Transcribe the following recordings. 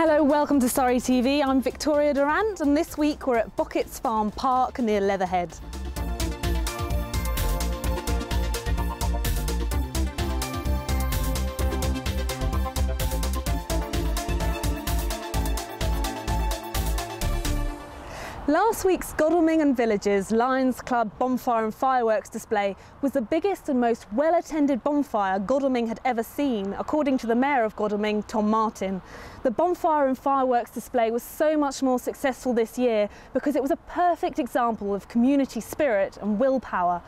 Hello, welcome to Surrey TV. I'm Victoria Durant and this week we're at Bocketts Farm Park near Leatherhead. Last week's Godalming and Villages Lions Club Bonfire and Fireworks display was the biggest and most well-attended bonfire Godalming had ever seen, according to the Mayor of Godalming, Tom Martin. The bonfire and fireworks display was so much more successful this year because it was a perfect example of community spirit and willpower.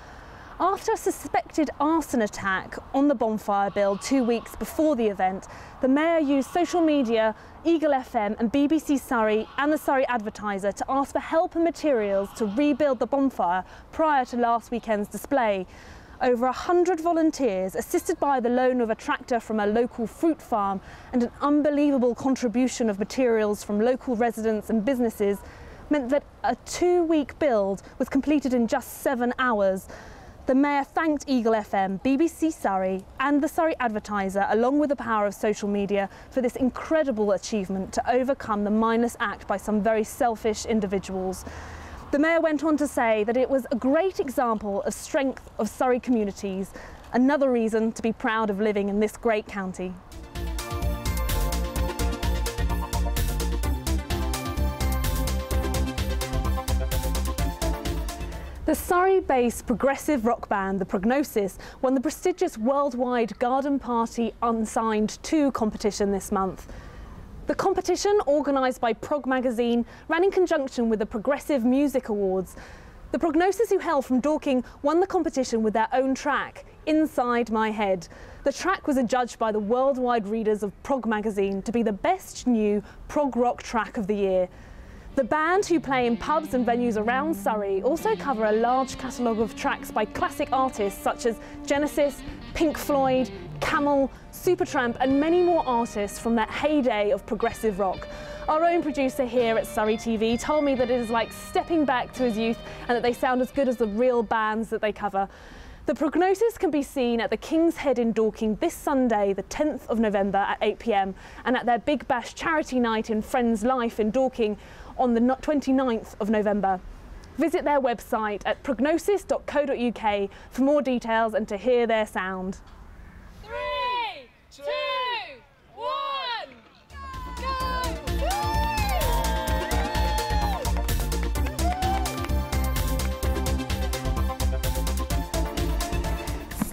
After a suspected arson attack on the bonfire build 2 weeks before the event, the Mayor used social media, Eagle FM and BBC Surrey and the Surrey Advertiser to ask for help and materials to rebuild the bonfire prior to last weekend's display. Over 100 volunteers, assisted by the loan of a tractor from a local fruit farm and an unbelievable contribution of materials from local residents and businesses, meant that a 2-week build was completed in just 7 hours. The Mayor thanked Eagle FM, BBC Surrey and the Surrey Advertiser, along with the power of social media, for this incredible achievement to overcome the mindless act by some very selfish individuals. The Mayor went on to say that it was a great example of strength of Surrey communities, another reason to be proud of living in this great county. The Surrey-based progressive rock band, The Prognosis, won the prestigious worldwide Garden Party Unsigned 2 competition this month. The competition, organised by Prog magazine, ran in conjunction with the Progressive Music Awards. The Prognosis, who hail from Dorking, won the competition with their own track, Inside My Head. The track was adjudged by the worldwide readers of Prog magazine to be the best new prog rock track of the year. The band, who play in pubs and venues around Surrey, also cover a large catalogue of tracks by classic artists such as Genesis, Pink Floyd, Camel, Supertramp and many more artists from that heyday of progressive rock. Our own producer here at SurreyTV told me that it is like stepping back to his youth and that they sound as good as the real bands that they cover. The Prognosis can be seen at the King's Head in Dorking this Sunday, the 10th of November at 8 p.m, and at their Big Bash charity night in Friends Life in Dorking on the 29th of November. Visit their website at prognosis.co.uk for more details and to hear their sound. 3, 2, 1, go!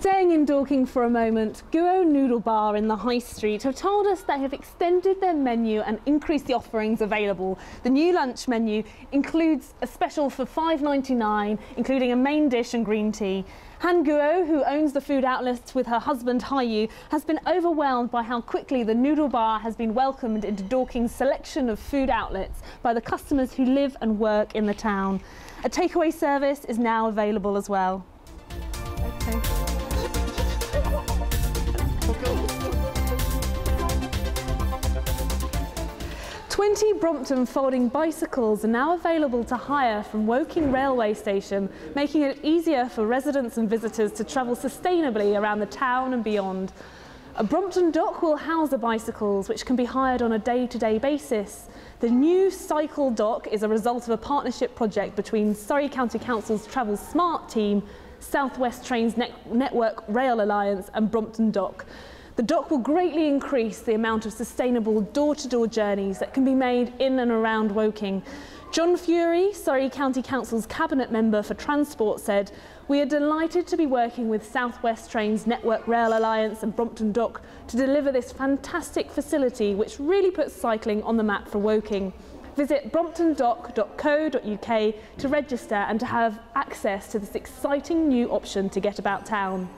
Staying in Dorking for a moment, Goo Noodle Bar in the High Street have told us they have extended their menu and increased the offerings available. The new lunch menu includes a special for $5.99, including a main dish and green tea. Han Guo, who owns the food outlet with her husband Hayu, has been overwhelmed by how quickly the Noodle Bar has been welcomed into Dorking's selection of food outlets by the customers who live and work in the town. A takeaway service is now available as well. Okay. 20 Brompton folding bicycles are now available to hire from Woking railway station, making it easier for residents and visitors to travel sustainably around the town and beyond. A Brompton Dock will house the bicycles, which can be hired on a day-to-day basis. The new cycle dock is a result of a partnership project between Surrey County Council's Travel Smart team, South West Trains Network Rail Alliance and Brompton Dock. The dock will greatly increase the amount of sustainable door-to-door journeys that can be made in and around Woking. John Fury, Surrey County Council's Cabinet Member for Transport, said, "We are delighted to be working with South West Trains Network Rail Alliance and Brompton Dock to deliver this fantastic facility which really puts cycling on the map for Woking." Visit bromptondock.co.uk to register and to have access to this exciting new option to get about town.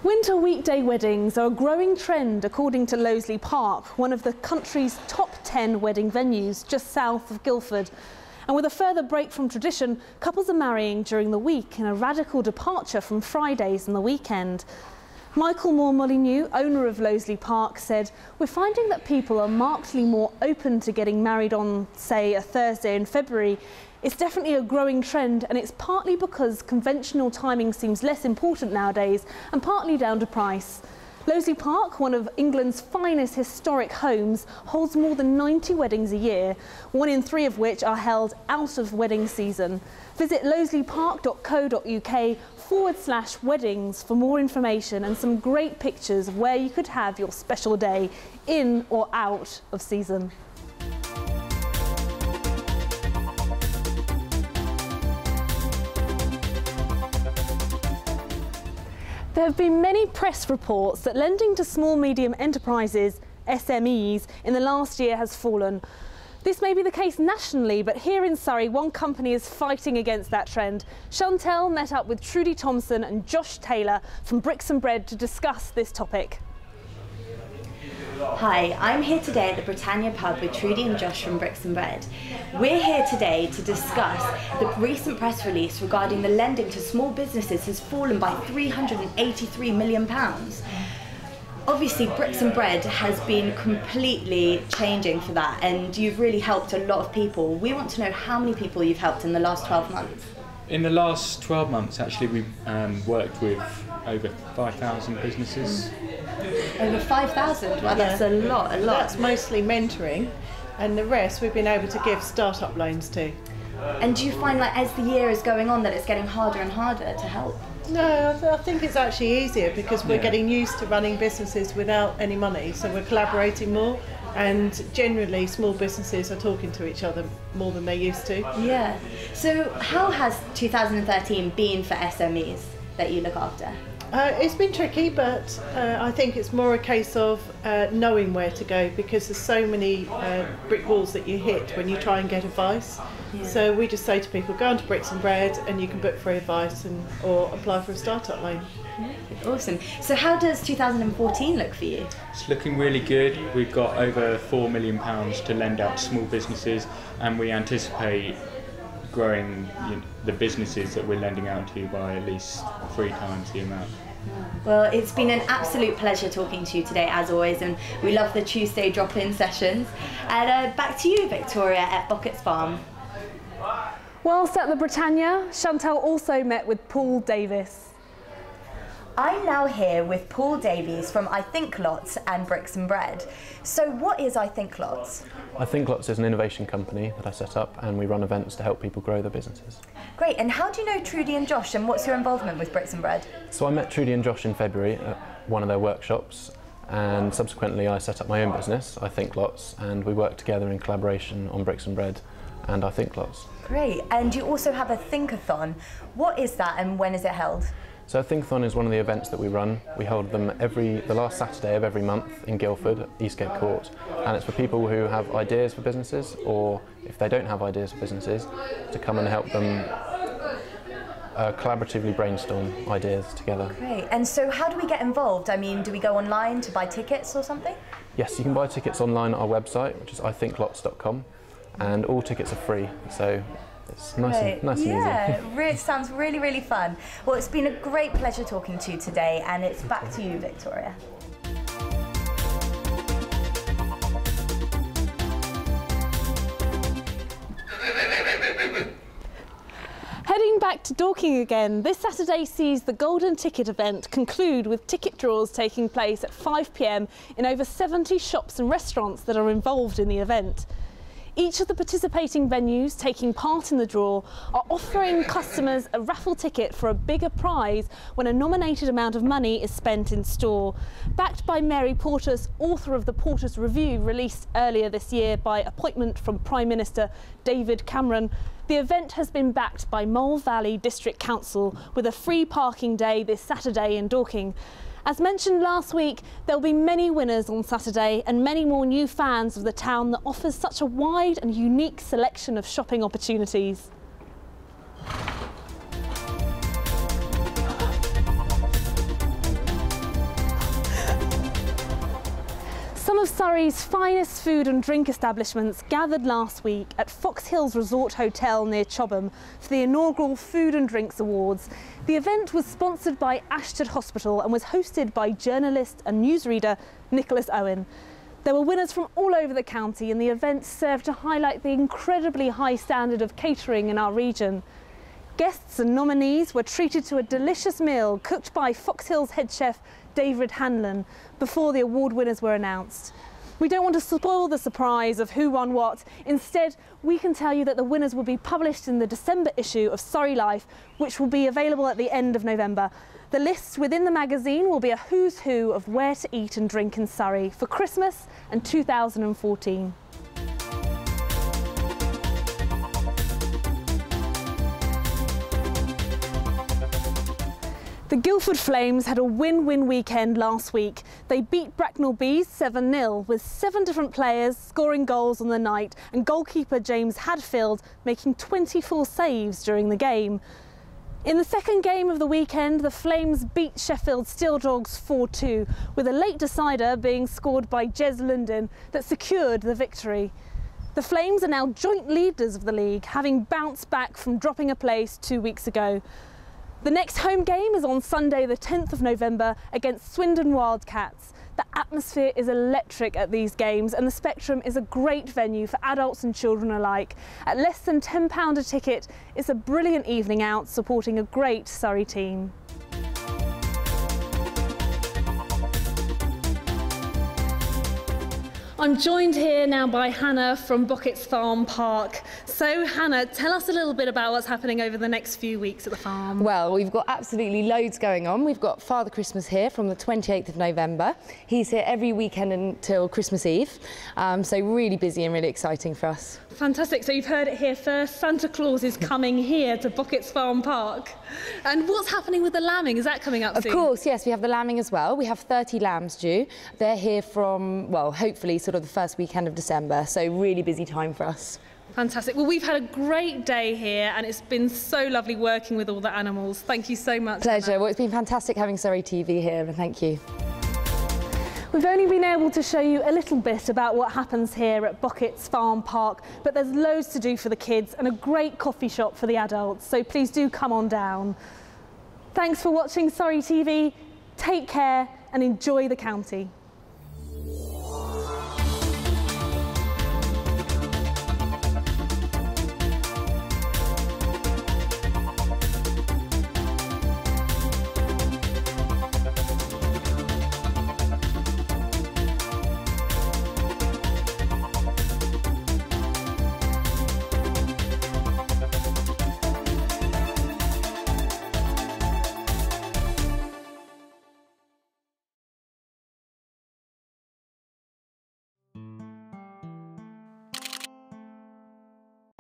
Winter weekday weddings are a growing trend according to Loseley Park, one of the country's top 10 wedding venues just south of Guildford. And with a further break from tradition, couples are marrying during the week in a radical departure from Fridays and the weekend. Michael Moore-Molyneux, owner of Loseley Park, said, "We're finding that people are markedly more open to getting married on, say, a Thursday in February It's definitely a growing trend, and it's partly because conventional timing seems less important nowadays and partly down to price. Loseley Park, one of England's finest historic homes, holds more than 90 weddings a year, 1 in 3 of which are held out of wedding season. Visit loseleypark.co.uk/weddings for more information and some great pictures of where you could have your special day, in or out of season. There have been many press reports that lending to small medium enterprises, SMEs, in the last year has fallen. This may be the case nationally, but here in Surrey, one company is fighting against that trend. Chantel met up with Trudy Thompson and Josh Taylor from Bricks and Bread to discuss this topic. Hi, I'm here today at the Britannia pub with Trudy and Josh from Bricks and Bread. We're here today to discuss the recent press release regarding the lending to small businesses has fallen by £383 million. Obviously, Bricks and Bread has been completely changing for that, and you've really helped a lot of people. We want to know how many people you've helped in the last 12 months. In the last 12 months, actually, we've worked with over 5,000 businesses. Over 5,000? Wow, that's a lot. That's mostly mentoring, and the rest we've been able to give start-up loans to. And do you find, like, as the year is going on, that it's getting harder and harder to help? No, I think it's actually easier because we're getting used to running businesses without any money, so we're collaborating more, and generally small businesses are talking to each other more than they used to. Yeah. So how has 2013 been for SMEs that you look after? It's been tricky, but I think it's more a case of knowing where to go, because there's so many brick walls that you hit when you try and get advice. Yeah. So we just say to people, go on to Bricks and Bread and you can book for advice or apply for a start-up loan. Yeah, awesome. So how does 2014 look for you? It's looking really good. We've got over £4 million to lend out to small businesses, and we anticipate growing the businesses that we're lending out to by at least 3 times the amount. Well, it's been an absolute pleasure talking to you today, as always, and we love the Tuesday drop-in sessions. And back to you, Victoria, at Bocketts Farm. Whilst at the Britannia, Chantel also met with Paul Davis. I'm now here with Paul Davies from I Think Lots and Bricks and Bread. So what is I Think Lots? I Think Lots is an innovation company that I set up, and we run events to help people grow their businesses. Great, and how do you know Trudy and Josh, and what's your involvement with Bricks and Bread? So I met Trudy and Josh in February at one of their workshops, and subsequently I set up my own business, I Think Lots, and we work together in collaboration on Bricks and Bread and I Think Lots. Great, and you also have a Think-a-thon. What is that and when is it held? So a Think-a-thon is one of the events that we run. We hold them the last Saturday of every month in Guildford, Eastgate Court, and it's for people who have ideas for businesses, or if they don't have ideas for businesses, to come and help them collaboratively brainstorm ideas together. Great, and so how do we get involved? I mean, do we go online to buy tickets or something? Yes, you can buy tickets online at our website, which is ithinklots.com, and all tickets are free, so it's nice and easy. Yeah, it sounds really, really fun. Well, it's been a great pleasure talking to you today, and it's back to you, Victoria. Heading back to Dorking again, this Saturday sees the Golden Ticket event conclude with ticket draws taking place at 5 p.m. in over 70 shops and restaurants that are involved in the event. Each of the participating venues taking part in the draw are offering customers a raffle ticket for a bigger prize when a nominated amount of money is spent in store. Backed by Mary Portas, author of the Portas Review, released earlier this year by appointment from Prime Minister David Cameron, the event has been backed by Mole Valley District Council with a free parking day this Saturday in Dorking. As mentioned last week, there'll be many winners on Saturday and many more new fans of the town that offers such a wide and unique selection of shopping opportunities. Some of Surrey's finest food and drink establishments gathered last week at Fox Hills Resort Hotel near Chobham for the inaugural Food and Drinks Awards. The event was sponsored by Ashton Hospital and was hosted by journalist and newsreader Nicholas Owen. There were winners from all over the county, and the event served to highlight the incredibly high standard of catering in our region. Guests and nominees were treated to a delicious meal cooked by Fox Hill's head chef David Hanlon before the award winners were announced. We don't want to spoil the surprise of who won what. Instead, we can tell you that the winners will be published in the December issue of Surrey Life, which will be available at the end of November. The lists within the magazine will be a who's who of where to eat and drink in Surrey for Christmas and 2014. The Guildford Flames had a win-win weekend last week. They beat Bracknell Bees 7-0 with 7 different players scoring goals on the night and goalkeeper James Hadfield making 24 saves during the game. In the second game of the weekend, the Flames beat Sheffield Steel Dogs 4-2, with a late decider being scored by Jez Lundin that secured the victory. The Flames are now joint leaders of the league, having bounced back from dropping a place 2 weeks ago. The next home game is on Sunday the 10th of November against Swindon Wildcats. The atmosphere is electric at these games, and the Spectrum is a great venue for adults and children alike. At less than £10 a ticket, it's a brilliant evening out supporting a great Surrey team. I'm joined here now by Hannah from Bocketts Farm Park. So Hannah, tell us a little bit about what's happening over the next few weeks at the farm. Well, we've got absolutely loads going on. We've got Father Christmas here from the 28th of November. He's here every weekend until Christmas Eve. So really busy and really exciting for us. Fantastic. So you've heard it here first. Santa Claus is coming here to Bocketts Farm Park. And what's happening with the lambing? Is that coming up soon? Of course, yes. We have the lambing as well. We have 30 lambs due. They're here from, well, hopefully sort of the first weekend of December. So really busy time for us. Fantastic. Well, we've had a great day here and it's been so lovely working with all the animals. Thank you so much. Pleasure. Hannah. Well, it's been fantastic having SurreyTV here, and thank you. We've only been able to show you a little bit about what happens here at Bocketts Farm Park, but there's loads to do for the kids and a great coffee shop for the adults, so please do come on down. Thanks for watching SurreyTV. Take care and enjoy the county.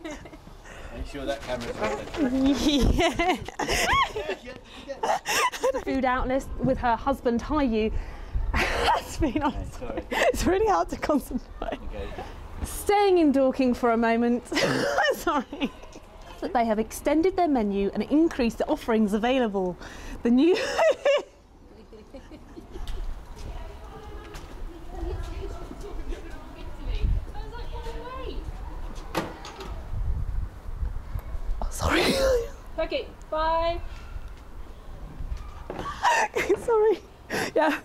Are you sure that camera's rolling? Yeah. The food outlet with her husband Hayu has been on. Sorry. It's really hard to concentrate. Okay. Staying in Dorking for a moment. Sorry. That they have extended their menu and increased the offerings available. The new Sorry. Okay, bye. Sorry. Yeah.